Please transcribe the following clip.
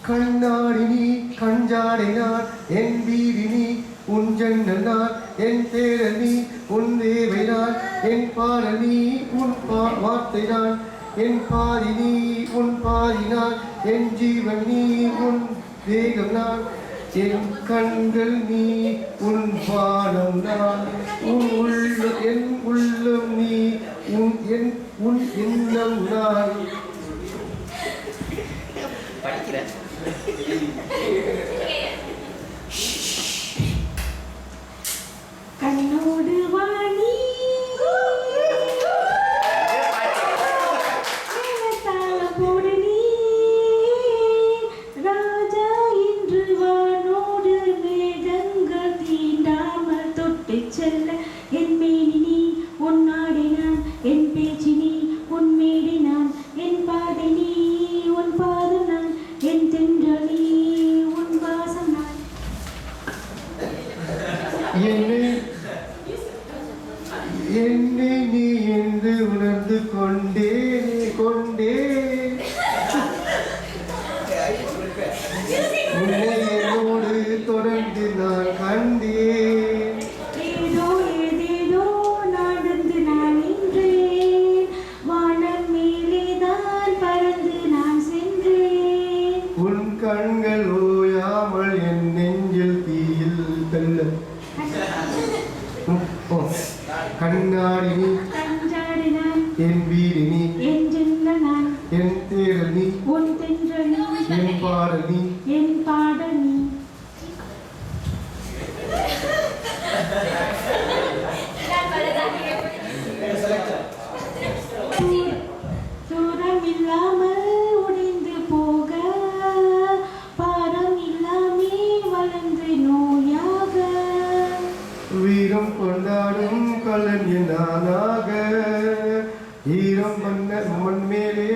கண்ணாடினி கஞ்சாடினான் என் வீதினி உன் ஜன்னல் நான் என் தேடல் நீ உன் தேவை நான் என் பாடல் நீ உன் வார்த்தை நான் என் பாதி நீ உன் பாதி நான் என் ஜீவன் நீ உன் வேகம் நான் என் கண்கள் நீ உன் பானம் நான் உன் என் உள்ளம் நீ உன் எண்ணம் நான் படிக்கிறேன். கண்ணோடு வாணி தாளம் போடு நீ ராஜா இன்று வானோடு மேகங்கள் தீண்டாமல் தொட்டு செல்ல என் மேனி நீ உன் நாடி நான் என் பேச்சு நீ உன் மேடி நான் என் பாதை நீ உன் பாதம் நான் என் தென்றல் நீ உன் வாசம் நான் என்னை நீ என்று உணர்ந்து கொண்டே உன்னை என்னோடு தொடர்ந்து நான் கண்டேன் ஏதோ ஏதேதோ நடந்து நான் நின்றேன் வானம் மேலேதான் பறந்து நான் சென்றேன் உன் கண்கள் ஓயாமல் என் நெஞ்சில் தீயில் தள்ள கண்ணாடினி கஞ்சாடினான் என் வீடினி என் ஜன்னல் நான் என் தேடல் நீ உன் தென்றல் நீ என் பாடல் நீ என் பாடல் நீ தூரம் இல்லாமல் உடைந்து போக பாரம் இல்லாமே வளர்ந்து நோயாக வீரம் கொண்டாடும் கலைஞனாக ஈரம் மண் மேலே